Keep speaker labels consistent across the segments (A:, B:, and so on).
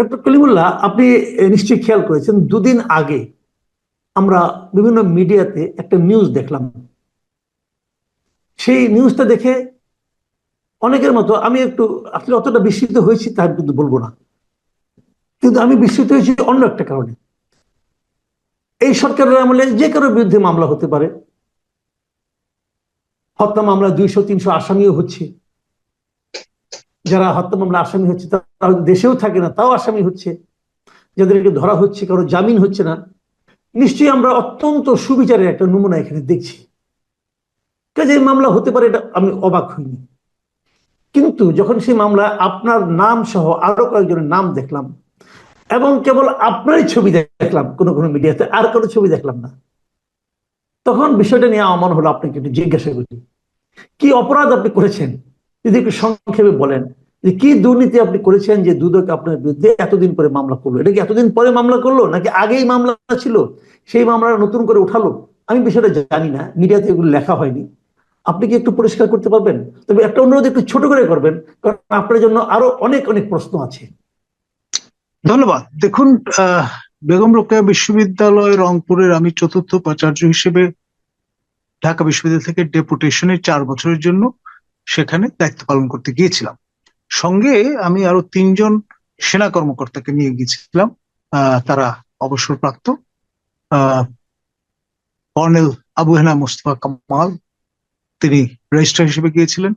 A: Doctor Kalimullah, আপনি নিশ্চয়ই খেয়াল করেছেন, দুদিন আগে আমরা বিভিন্ন মিডিয়াতে একটা নিউজ দেখলাম। সেই নিউজটা দেখে অনেকের মতো আমি একটু আসলে অতটা বিস্মিত হয়েছি তা কিন্তু বলবো না, কিন্তু আমি বিস্মিত হয়েছি অন্য একটা কারণে। এই সরকারের আমলে যে কারোর বিরুদ্ধে মামলা হতে পারে, হত্যা মামলা 200-300 আসামিও হচ্ছে। যারা হত্যা মামলা আসামি হচ্ছে তারা দেশেও থাকে না, তাও আসামি হচ্ছে। যাদেরকে ধরা হচ্ছে, কারো জামিন হচ্ছে না। নিশ্চয়ই আমরা অত্যন্ত সুবিচারের একটা নমুনা এখানে দেখছি। কাজে মামলা হতে পারে, এটা আমি অবাক হইনি। কিন্তু যখন সেই মামলা আপনার নাম সহ আরো কয়েকজনের নাম দেখলাম, এবং কেবল আপনারই ছবি দেখলাম কোনো কোনো মিডিয়াতে, আর কোনো ছবি দেখলাম না, তখন বিষয়টা নিয়ে আমার মনে হলো আপনাকে একটু জিজ্ঞাসা করি, কি অপরাধ আপনি করেছেন, যদি একটু সংক্ষেপে বলেন যে কি দুর্নীতি আপনি করেছেন যে দুদক আপনার বিরুদ্ধে এতদিন পরে মামলা করলো। এটা কি এতদিন পরে মামলা করলো, নাকি আগেই মামলা ছিল, সেই মামলা নতুন করে উঠালো? আমি বিষয়টা জানি না, মিডিয়াতে এগুলো লেখা হয়নি। আপনি কি একটু পরিষ্কার করতে পারবেন? তবে একটা অনুরোধ, একটু ছোট করে করবেন, কারণ আপনার জন্য আরো অনেক অনেক প্রশ্ন আছে।
B: ধন্যবাদ। দেখুন, বেগম রোকেয়া বিশ্ববিদ্যালয় রংপুরের আমি চতুর্থ উপাচার্য হিসেবে ঢাকা বিশ্ববিদ্যালয় থেকে ডেপুটেশনে 4 বছরের জন্য সেখানে দায়িত্ব পালন করতে গিয়েছিলাম। সঙ্গে আমি আরো 3জন সেনা কর্মকর্তাকে নিয়ে গিয়েছিলাম। তারা অবসরপ্রাপ্ত। কর্নেল আবু হেনা মোস্তফা কামাল, তিনি রেজিস্ট্রার হিসেবে গিয়েছিলেন।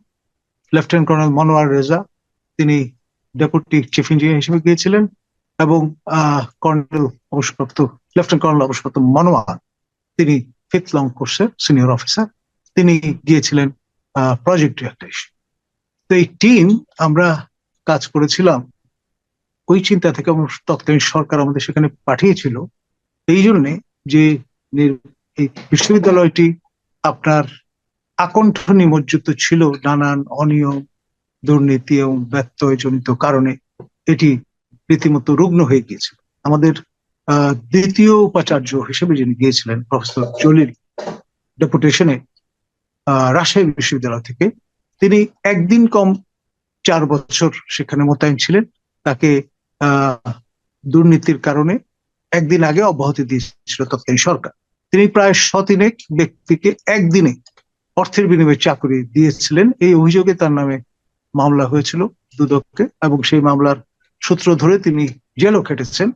B: লেফটেন্যান্ট কর্নেল মনোয়ার রেজা, তিনি ডেপুটি চিফ ইঞ্জিনিয়ার হিসেবে গিয়েছিলেন। এবং কর্নেল অবসরপ্রাপ্ত লেফটেন্যান্ট কর্নেল অবসরপ্রাপ্ত মনোয়ার, তিনি 5th লং কোর্সের সিনিয়র অফিসার, তিনি গিয়েছিলেন প্রজেক্ট ডিরেক্টর হিসেবে। তো এই টিম আমরা কাজ করেছিলাম ওই চিন্তা থেকে। তৎকালীন সরকার আমাদের সেখানে পাঠিয়েছিল এই জন্যে যে এই বিশ্ববিদ্যালয়টি আপনার আকণ্ঠ নিমজ্জিত ছিল নানান অনিয়ম, দুর্নীতি এবং ব্যত্যয়জনিত কারণে এটি রীতিমতো রুগ্ন হয়ে গিয়েছিল। আমাদের দ্বিতীয় উপাচার্য হিসেবে যিনি গিয়েছিলেন প্রফেসর জলিল ডেপুটেশনে রাজশাহী বিশ্ববিদ্যালয় থেকে, তিনি একদিন কম 4 বছর সেখানে মোতায়েন ছিলেন। তাকে দুর্নীতির কারণে একদিন আগে অব্যাহতি দিয়েছিল তৎকালীন সরকার। তিনি প্রায় 100 ব্যক্তিকে একদিনে অর্থের বিনিময়ে চাকরি দিয়েছিলেন। এই অভিযোগে তার নামে মামলা হয়েছিল দুদককে, এবং সেই মামলার সূত্র ধরে তিনি জেলও খেটেছেন।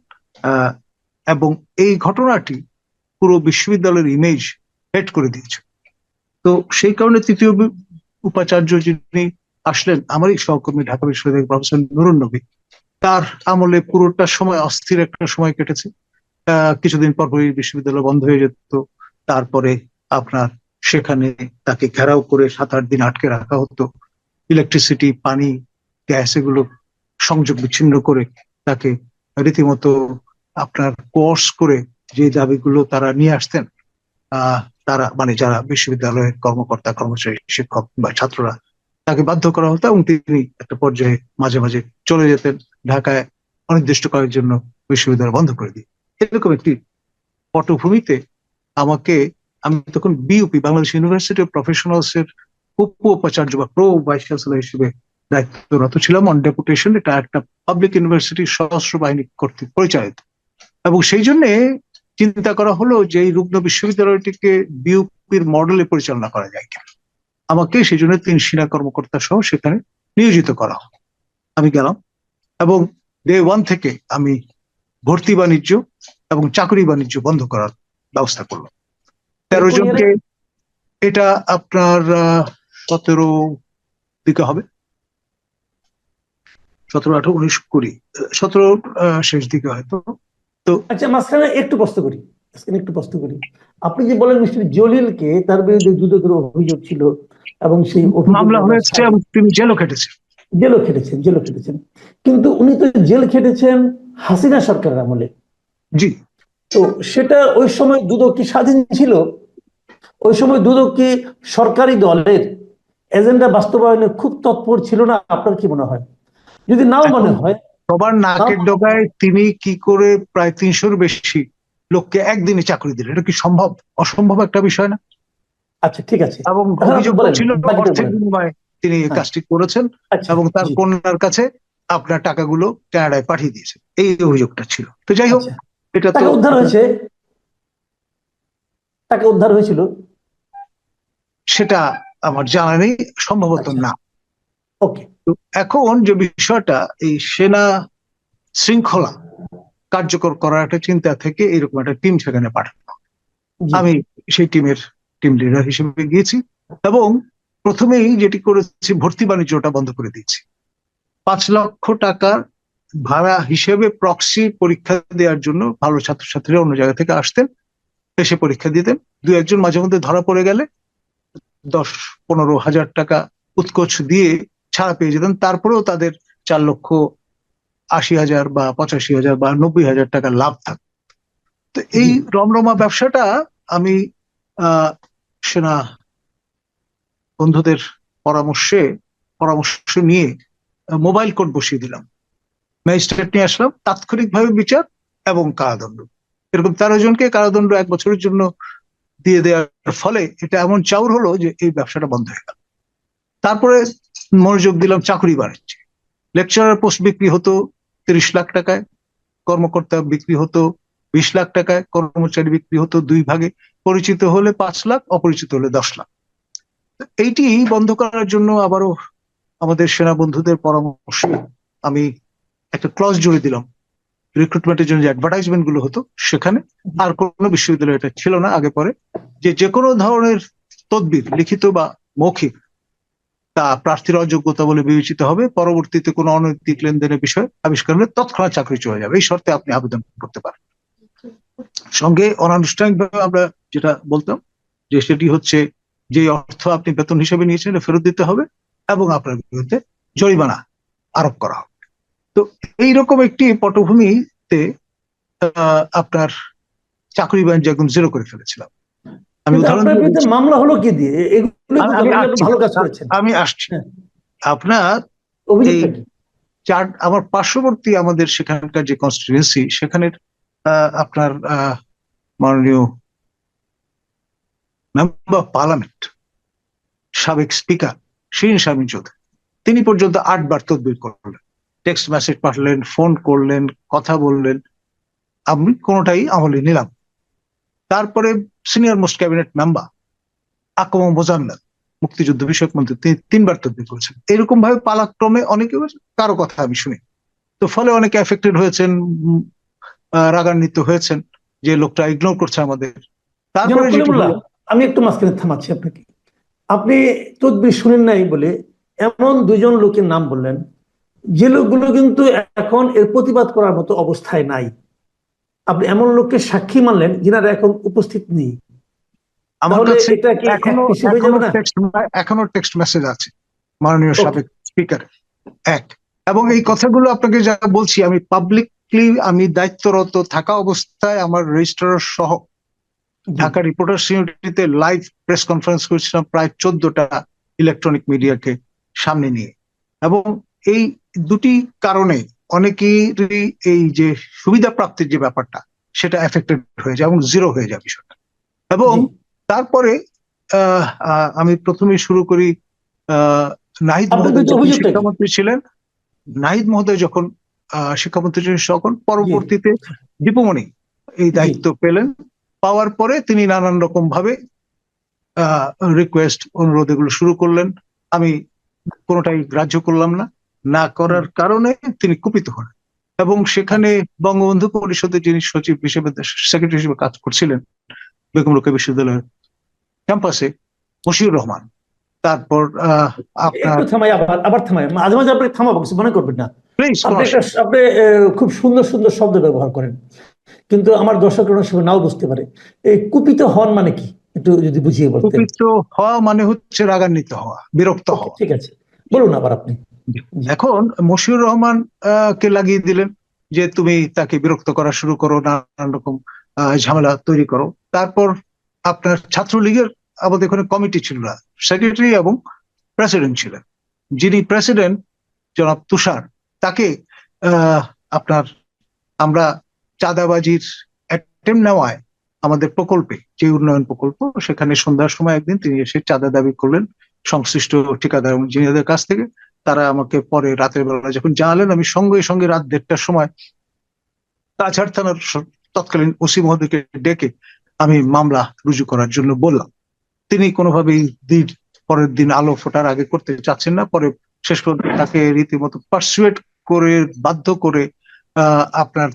B: এবং এই ঘটনাটি পুরো বিশ্ববিদ্যালয়ের ইমেজ হেট করে দিয়েছে। তো সেই কারণে তৃতীয় উপাচার্য যিনি আসলেন, আমারই সহকর্মী ঢাকা বিশ্ববিদ্যালয়ের প্রফেসর নুরুন নবী, তার আমলে পুরোটা সময় অস্থির একটা সময় কেটেছে। কিছুদিন পর বিশ্ববিদ্যালয় বন্ধ হয়ে যেত। তারপরে আপনার সেখানে তাকে ঘেরাও করে 7-8 দিন আটকে রাখা হতো। ইলেকট্রিসিটি, পানি, গ্যাস এগুলো সংযোগ বিচ্ছিন্ন করে তাকে রীতিমতো আপনার কোর্স করে যে দাবিগুলো তারা নিয়ে আসতেন, তারা মানে যারা বিশ্ববিদ্যালয়ের কর্মকর্তা, কর্মচারী, শিক্ষক বা ছাত্ররা, তাকে বাধ্য করা হতো এবং তিনি একটা পর্যায়ে মাঝে মাঝে চলে যেতেন ঢাকায় অনির্দিষ্টকালের জন্য, বিশ্ববিদ্যালয় বন্ধ করে দিয়ে। এরকম একটি পটভূমিতে আমি তখন BUP, Bangladesh university of professionals এর উপ উপাচার্য বা প্রো ভাইস চ্যান্সেলর হিসেবে দায়িত্বরত ছিলাম অন ডেপুটেশন। এটা একটা পাবলিক ইউনিভার্সিটি, সশস্ত্র বাহিনী কর্তৃক পরিচালিত, এবং সেই জন্য চিন্তা করা হলো যে এই রুগ্ন বিশ্ববিদ্যালয়টিকে বিইউপির মডেলে পরিচালনা করা যায় কিনা। আমাকে সেই জন্য 3 সেনা কর্মকর্তা সহ সেখানে নিয়োজিত করা হয়। আমি গেলাম এবং ডে 1 থেকে আমি ভর্তি বাণিজ্য এবং চাকরি বাণিজ্য বন্ধ করার ব্যবস্থা করলাম। 13 জনকে, এটা আপনার 17 দিকে হবে, 17, 18, 19, 20, 17 শেষ দিকে হয়তো। তো
A: আচ্ছা, মাঝখানে একটু প্রশ্ন করি। আপনি যে বলেন মিস্টার জলিলকে, তার বিরুদ্ধে দুদকের অভিযোগ ছিল এবং সেই
B: মামলা হয়েছে এবং তিনি জেলও খেটেছেন।
A: কিন্তু উনি তো জেল খেটেছেন হাসিনা সরকারের আমলে।
B: জি।
A: তো সেটা ওই সময় দুদক কি স্বাধীন ছিল? ওই সময় দুদক কি সরকারি দলের এজেন্ডা বাস্তবায়নে খুব তৎপর ছিল না? আপনার কি মনে হয়? যদি নাও মনে হয়,
B: সবার নাকের ডগায় তিনি কি করে প্রায় 300-র বেশি লোককে একদিনে চাকরি দিলেন? এটা কি সম্ভব? অসম্ভব একটা বিষয় না?
A: আচ্ছা, ঠিক আছে।
B: এবং অভিযোগ ছিল অর্থের বিনিময়ে তিনি কাজটি করেছেন এবং তার কন্যার কাছে আপনার টাকাগুলো কানাডায় পাঠিয়ে দিয়েছে, এই অভিযোগটা ছিল। তো যাই হোক,
A: আচ্ছা,
B: এটা তো
A: টাকা উদ্ধার হয়েছে, টাকা উদ্ধার হয়েছিল?
B: সেটা আমার জানা নেই, সম্ভবত
A: আচ্ছা,
B: না।
A: ওকে।
B: তো এখন যে বিষয়টা, এই সেনা শৃঙ্খলা কার্যকর করার একটা চিন্তা থেকে এরকম একটা টিম সেখানে পাঠানো।
A: জি,
B: আমি সেই টিম লিডার হিসেবে গিয়েছি এবং প্রথমেই যেটি করেছি, ভর্তি বাণিজ্যটা বন্ধ করে দিয়েছি। 5 লক্ষ টাকার ভাড়া হিসেবে প্রক্সি পরীক্ষা দেওয়ার জন্য ভালো ছাত্রছাত্রীরা অন্য জায়গা থেকে আসতেন, এসে পরীক্ষা দিতেন। দু একজন মাঝে মধ্যে ধরা পড়ে গেলে 10-15 হাজার টাকা উৎকোচ দিয়ে ছাড়া পেয়ে যেতেন, তারপরেও তাদের 4,80,000 বা 85,000 বা 90,000 টাকা লাভ থাকতো। তো এই
A: জি,
B: রমরমা ব্যবসাটা আমি সেনা বন্ধুদের পরামর্শ নিয়ে মোবাইল কোর্ট বসিয়ে দিলাম, ম্যাজিস্ট্রেট নিয়ে আসলাম, তাৎক্ষণিকভাবে বিচার এবং কারাদণ্ড। এরকম 13 জনকে কারাদণ্ড 1 বছরের জন্য দিয়ে দেওয়ার ফলে এটা এমন চাউর হলো যে এই ব্যবসাটা বন্ধ হয়ে গেল। তারপরে মনোযোগ দিলাম চাকরি বাণিজ্যে। লেকচারার পোস্ট বিক্রি হতো 30 লাখ টাকায়, কর্মকর্তা বিক্রি হতো 20 লাখ টাকায়, কর্মচারী বিক্রি হতো 2 ভাগে, পরিচিত হলে 5 লাখ, অপরিচিত হলে 10 লাখ। এইটি বন্ধ করার জন্য আবারও আমাদের সেনা বন্ধুদের পরামর্শে আমি একটা ক্লজ জুড়ে দিলাম। রিক্রুটমেন্টের জন্য যে অ্যাডভার্টাইজমেন্ট গুলো হতো সেখানে, আর কোনো বিশ্ববিদ্যালয় এটা ছিল না আগে পরে, যে কোনো ধরনের তদবির, লিখিত বা মৌখিক, তা প্রার্থীর অযোগ্যতা বলে বিবেচিত হবে। পরবর্তীতে কোনো অনৈতিক লেনদেনের বিষয় আবিষ্কার হলে তৎক্ষণাৎ চাকরি চলে যাবে, এই শর্তে আপনি আবেদন করতে পারেন। সঙ্গে অনানুষ্ঠানিকভাবে আমরা যেটা বলতাম যে সেটি হচ্ছে, যে অর্থ আপনি বেতন হিসেবে নিয়েছেন এটা ফেরত দিতে হবে এবং আপনার বিরুদ্ধে জরিমানা আরোপ করা হবে। তো এইরকম একটি পটভূমিতে আপনার চাকরি বাণিজ্য একদম জিরো করে ফেলেছিলাম। আমি
A: কিন্তু
B: উদাহরণ
A: আপনার
B: দিয়ে
A: বিরুদ্ধে
B: বলছি,
A: মামলা হলো কি দিয়ে? এগুলো তো
B: আমি
A: দরকার, আপনি
B: আসছি
A: ভালো কাজ করেছেন।
B: আমি আসছি
A: হ্যাঁ,
B: আপনার এই
A: অভিযোগটা কি?
B: আমার পার্শ্ববর্তী আমাদের সেখানকার যে কনস্টিটিউয়েন্সি, সেখানের আপনার মাননীয় মেম্বার অফ পার্লামেন্ট, সাবেক স্পিকার শিরীন শারমিন চৌধুরী, তিনি পর্যন্ত 8 বার তদবির করলেন, টেক্সট মেসেজ পাঠালেন, ফোন করলেন, কথা বললেন, আমি কোনোটাই আমলে নিলাম। তারপরে সিনিয়র মোস্ট ক্যাবিনেট মেম্বার আকম মোজাম্মেল, মুক্তিযুদ্ধ বিষয়ক মন্ত্রী, তিনি 3 বার তদবির করেছেন। এরকম ভাবে পালাক্রমে অনেকে, কারো কথা আমি শুনি। তো ফলে অনেকে এফেক্টেড হয়েছেন, রাগান্বিত হয়েছেন যে লোকটা ইগনোর করছে আমাদের।
A: জনাব
B: তারপরে যেটি
A: কলিমুল্লাহ,
B: হলো,
A: আমি একটু মাঝখানে থামাচ্ছি আপনাকে। আপনি তদবির শুনেন নাই বলে এমন দুজন লোকের নাম বললেন যে লোকগুলো কিন্তু এখন এর প্রতিবাদ করার মতো অবস্থায় নাই। আপনি এমন লোককে সাক্ষী মানলেন যিনারা এখন উপস্থিত নেই।
B: আমার
A: তাহলে
B: কাছে
A: এটা কি
B: এখনো
A: এক ইস্যু হয়ে
B: এখনো
A: যাবে না?
B: টেক্সট এখনো টেক্সট মেসেজ আছে মাননীয়
A: ওকে,
B: সাবেক স্পিকার। এক, এবং এই কথাগুলো আপনাকে যা বলছি, আমি পাবলিকলি, আমি দায়িত্বরত থাকা অবস্থায় আমার রেজিস্ট্রার সহ
A: জি,
B: ঢাকা রিপোর্টার্স ইউনিটিতে লাইভ প্রেস কনফারেন্স করেছিলাম প্রায় 14টা ইলেকট্রনিক মিডিয়াকে সামনে নিয়ে। এবং এই দুটি কারণে অনেকেরই এই যে সুবিধা প্রাপ্তির যে ব্যাপারটা, সেটা এফেক্টেড হয়ে যায় এবং জিরো হয়ে যায় বিষয়টা। এবং
A: জি।
B: তারপরে আমি প্রথমেই শুরু করি, আহ, নাহিদ
A: আপনার
B: মহোদয়
A: বিরুদ্ধে
B: যখন
A: অভিযোগটা কি?
B: শিক্ষামন্ত্রী ছিলেন, নাহিদ মহোদয় যখন শিক্ষামন্ত্রী ছিলেন, তখন
A: জি,
B: পরবর্তীতে দীপুমণি এই
A: জি,
B: দায়িত্ব পেলেন। পাওয়ার পরে তিনি নানান রকম ভাবে রিকোয়েস্ট, অনুরোধ এগুলো শুরু করলেন। আমি কোনোটাই গ্রাহ্য করলাম না। না
A: হুম,
B: করার কারণে তিনি কুপিত হন এবং সেখানে
A: আচ্ছা,
B: বঙ্গবন্ধু পরিষদের যিনি সচিব হিসেবে, সেক্রেটারি হিসেবে কাজ করছিলেন বেগম রোকেয়া বিশ্ববিদ্যালয়ের ক্যাম্পাসে, মশিউর রহমান, তারপর আপনার,
A: একটু থামাই, আবার আবার থামাই, মাঝে মাঝে আপনি থামাবো, কিছু মনে করবেন না।
B: প্লিজ,
A: আপনি আপনি খুব সুন্দর সুন্দর শব্দ ব্যবহার করেন, কিন্তু আমার দর্শকরা অনেক সময় নাও বুঝতে পারে। এই কুপিত হন মানে কি, একটু যদি বুঝিয়ে বলতেন।
B: কুপিত হওয়া মানে হচ্ছে রাগান্বিত হওয়া, বিরক্ত
A: ওকে,
B: হওয়া।
A: ঠিক আছে, বলুন আবার আপনি। জি,
B: এখন মশিউর রহমান কে লাগিয়ে দিলেন যে তুমি তাকে বিরক্ত করা শুরু করো, নানান রকম ঝামেলা তৈরি করো। তারপর আপনার ছাত্রলীগের আমাদের এখানে কমিটি ছিল না, সেক্রেটারি এবং প্রেসিডেন্ট ছিলেন। যিনি প্রেসিডেন্ট জনাব তুষার, তাকে আহ, আপনার আমরা চাঁদাবাজির অ্যাটেম্প নেওয়ায় আমাদের প্রকল্পে, যে উন্নয়ন প্রকল্প, সেখানে সন্ধ্যার সময় একদিন তিনি এসে চাঁদা দাবি করলেন সংশ্লিষ্ট ঠিকাদার এবং ইঞ্জিনিয়ারদের কাছ থেকে। তারা আমাকে পরে রাতের বেলা যখন জানালেন, আমি সঙ্গে সঙ্গে রাত 1:30টার সময় কাছাড় থানার তৎকালীন ওসি মহোদয়কে ডেকে আমি মামলা রুজু করার জন্য বললাম। তিনি কোনোভাবেই পরের দিন আলো ফোটার আগে করতে চাচ্ছেন না। পরে শেষ পর্যন্ত তাকে রীতিমতো পারসুয়েট করে, বাধ্য করে আপনার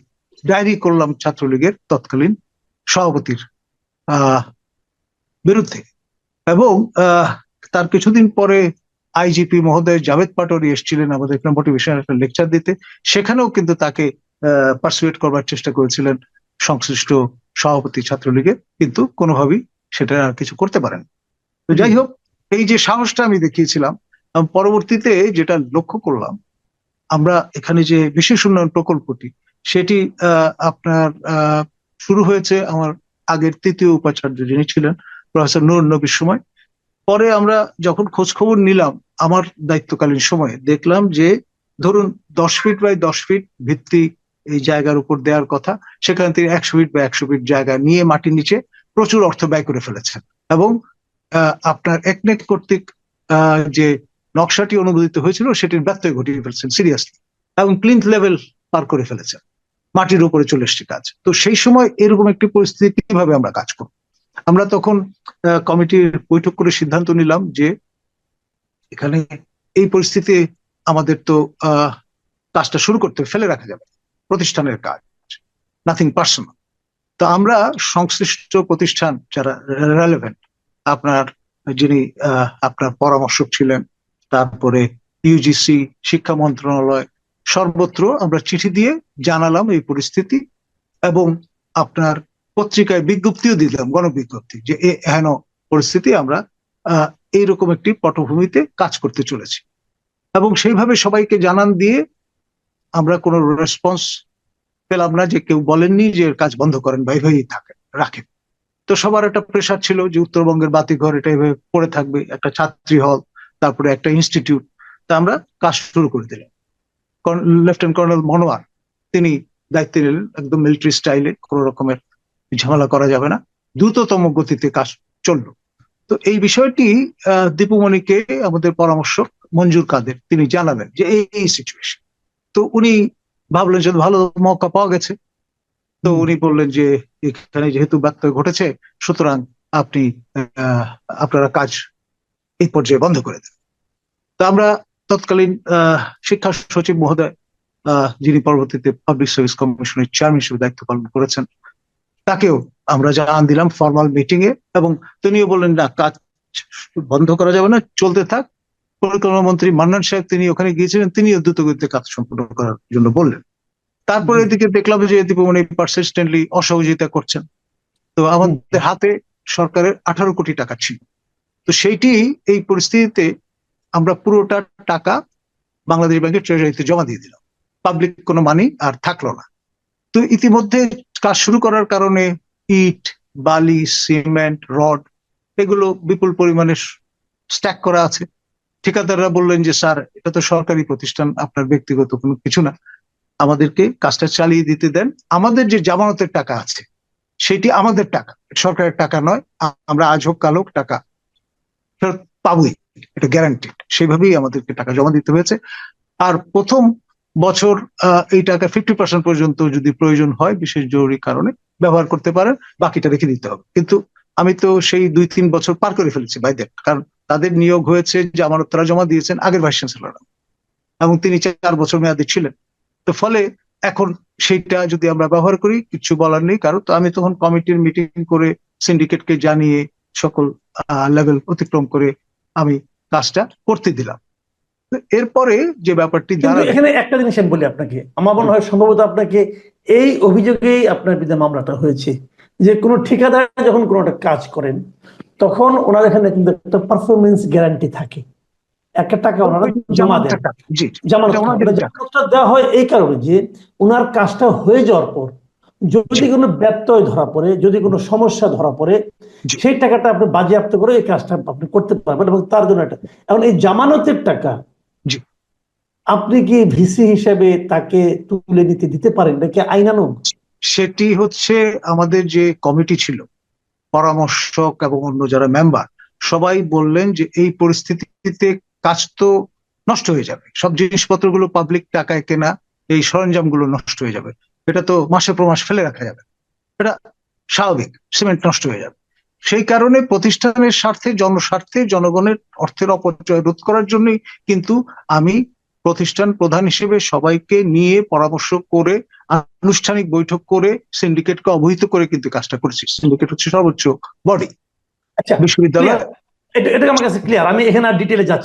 B: ডায়েরি করলাম ছাত্রলীগের তৎকালীন সভাপতির বিরুদ্ধে। এবং তার কিছুদিন পরে আইজিপি মহোদয় জাভেদ পাটোয়ারি এসেছিলেন আমাদের মোটিভেশন একটা লেকচার দিতে। সেখানেও কিন্তু তাকে পারসুয়েট করবার চেষ্টা করেছিলেন সংশ্লিষ্ট সভাপতি ছাত্রলীগের, কিন্তু কোনোভাবেই সেটা আর কিছু করতে পারেন। তো যাই হোক, এই যে সাহসটা আমি দেখিয়েছিলাম, পরবর্তীতে যেটা লক্ষ্য করলাম, আমরা এখানে যে বিশেষ উন্নয়ন প্রকল্পটি, সেটি আপনার শুরু হয়েছে আমার আগের তৃতীয় উপাচার্য যিনি ছিলেন প্রফেসর নূর নবীর সময়। পরে আমরা যখন খোঁজ খবর নিলাম আমার দায়িত্বকালীন সময়ে, দেখলাম যে ধরুন 10 ফিট বাই 10 ফিট ভিত্তি এই জায়গার উপর দেওয়ার কথা, সেখানে তিনি 100 ফিট বা 100 ফিট জায়গা নিয়ে মাটির নিচে প্রচুর অর্থ ব্যয় করে ফেলেছেন। এবং আপনার একনেক কর্তৃক যে নকশাটি অনুমোদিত হয়েছিল সেটির ব্যত্যয় ঘটিয়ে ফেলছেন সিরিয়াসলি, এবং প্লিন্থ লেভেল পার করে ফেলেছেন, মাটির উপরে চলে এসছে কাজ। তো সেই সময় এরকম একটি পরিস্থিতি কিভাবে আমরা কাজ করব? আমরা তখন কমিটির বৈঠক করে সিদ্ধান্ত নিলাম যে এখানে এই পরিস্থিতি আমাদের তো কাজটা শুরু করতে ফেলে রাখা যাবে, প্রতিষ্ঠানের কাজ, নাথিং পার্সোনাল। তো আমরা সংশ্লিষ্ট প্রতিষ্ঠান যারা রেলেভেন্ট, আপনার যিনি আপনার পরামর্শক ছিলেন, তারপরে ইউজিসি, শিক্ষা মন্ত্রণালয়, সর্বত্র আমরা চিঠি দিয়ে জানালাম এই পরিস্থিতি, এবং আপনার পত্রিকায় বিজ্ঞপ্তিও দিলাম, গণবিজ্ঞপ্তি, যে এহেন পরিস্থিতি, আমরা এইরকম একটি পটভূমিতে কাজ করতে চলেছি। এবং সেইভাবে সবাইকে জানান দিয়ে আমরা কোনো রেসপন্স পেলাম না, যে কেউ বলেননি যে এর কাজ বন্ধ করেন বা এইভাবেই রাখেন। তো সবার একটা প্রেশার ছিল যে উত্তরবঙ্গের বাতিঘর এটা এভাবে পড়ে থাকবে, একটা ছাত্রী হল, তারপরে একটা ইনস্টিটিউট। তা আমরা কাজ শুরু করে দিলাম। লেফটেন্যান্ট কর্নেল মনোয়ার তিনি দায়িত্ব নিলেন, একদম মিলিটারি স্টাইলে, কোন রকমের ঝামেলা করা যাবে না, দ্রুততম গতিতে কাজ চললো। তো এই বিষয়টি দীপুমণিকে আমাদের পরামর্শক মঞ্জুর কাদের তিনি জানালেন যে এই সিচুয়েশন। তো উনি ভাবলেন যে ভালো মৌকা পাওয়া গেছে, তো উনি বললেন যে এখানে যেহেতু ব্যত্যয় ঘটেছে, সুতরাং আপনারা কাজ এই পর্যায়ে বন্ধ করে দেন। তো আমরা তৎকালীন শিক্ষা সচিব মহোদয়, যিনি পরবর্তীতে পাবলিক সার্ভিস কমিশনের চেয়ারম্যান হিসেবে দায়িত্ব পালন করেছেন, তাকেও আমরা জানান দিলাম ফর্মাল মিটিং এ, এবং তিনিও বললেন না, কাজ বন্ধ করা যাবে না, চলতে থাক। পরিকল্পনা মন্ত্রী মান্নান সাহেব তিনি ওখানে গিয়েছিলেন, তিনিও দ্রুতগতিতে কাজ সম্পূর্ণ করার জন্য বললেন। তারপরে এদিকে দেখলাম যে দীপুমণি পারসিস্টেন্টলি অসহযোগিতা করছেন। তো আমাদের হাতে সরকারের 18 কোটি টাকা ছিল। তো সেইটি এই পরিস্থিতিতে আমরা পুরোটা টাকা বাংলাদেশ ব্যাংকের ট্রেজারিতে জমা দিয়ে দিলাম, পাবলিক কোনো মানি আর থাকলো না। তো ইতিমধ্যে কাজ শুরু করার কারণে ইট, বালি, সিমেন্ট, রড এগুলো বিপুল পরিমাণে স্ট্যাক করা আছে। ঠিকাদাররা বললেন যে স্যার, এটা তো সরকারি প্রতিষ্ঠান, আপনার ব্যক্তিগত কোনো কিছু না, আমাদেরকে কাজটা চালিয়ে দিতে দেন, আমাদের যে জামানতের টাকা আছে সেটি আমাদের টাকা, সরকারের টাকা নয়, আমরা আজ হোক কাল হোক টাকা ফেরত পাবোই, এটা গ্যারান্টিড। সেভাবেই আমাদেরকে টাকা জমা দিতে হয়েছে। আর প্রথম বছর এই টাকা 50% পর্যন্ত যদি প্রয়োজন হয় বিশেষ জরুরি কারণে ব্যবহার করতে পারেন, বাকিটা রেখে দিতে হবে। কিন্তু আমি তো সেই 2-3 বছর পার করে ফেলেছি বাইদের, কারণ তাদের নিয়োগ হয়েছে যে আমানত তারা জমা দিয়েছেন আগের ভাইস চ্যান্সেলর, এবং তিনি 4 বছর মেয়াদী ছিলেন। তো ফলে এখন সেইটা যদি আমরা ব্যবহার করি কিছু বলার নেই কারো। তো আমি তখন কমিটির মিটিং করে সিন্ডিকেটকে জানিয়ে সকল লেভেল অতিক্রম করে আমি কাজটা করতে দিলাম। এরপরে যে ব্যাপারটি দাঁড়ায়,
A: এখানে একটা জিনিস আমি বলি আপনাকে, আমার মনে হয় সম্ভবত আপনাকে এই অভিযোগেই আপনার বিরুদ্ধে মামলাটা হয়েছে, যে কোনো ঠিকাদার যখন কোনো একটা কাজ করেন তখন ওনার এখানে কিন্তু একটা পারফরমেন্স গ্যারান্টি থাকে, একটা টাকা ওনারা জমা দেন, জামানতটা দেওয়া হয় এই কারণে যে ওনার কাজটা হয়ে যাওয়ার পর যদি কোনো ব্যত্যয় ধরা পড়ে, যদি কোনো সমস্যা ধরা পড়ে, সেই টাকাটা আপনি বাজেয়াপ্ত করে এই কাজটা আপনি করতে পারবেন, এবং তার জন্য এটা। এখন এই জামানতের টাকা আপনি কি ভিসি হিসেবে তাকে তুলে নিতে দিতে পারেন নাকি আইনানুগ?
B: সেটি হচ্ছে আমাদের যে কমিটি ছিল, পরামর্শক এবং অন্য যারা মেম্বার, সবাই বললেন যে এই পরিস্থিতিতে কাজ তো নষ্ট হয়ে যাবে, সব জিনিসপত্রগুলো পাবলিক টাকায় কেনা, এই সরঞ্জামগুলো নষ্ট হয়ে যাবে। এটা তো মাসের পর মাস ফেলে রাখা যাবে, এটা স্বাভাবিক, সিমেন্ট নষ্ট হয়ে যাবে। সেই কারণে প্রতিষ্ঠানের স্বার্থে, জনস্বার্থে, জনগণের অর্থের অপচয় রোধ করার জন্যই কিন্তু আমি প্রতিষ্ঠান প্রধান হিসেবে সবাইকে নিয়ে পরামর্শ করে, আনুষ্ঠানিক বৈঠক করে, সিন্ডিকেটকে অবহিত করে কিন্তু কাজটা করেছি। সিন্ডিকেট হচ্ছে সর্বোচ্চ বডি
A: আচ্ছা,
B: বিশ্ববিদ্যালয়।
A: এটা আমার কাছে ক্লিয়ার, আমি এখানে আর ডিটেলে যাচ্ছি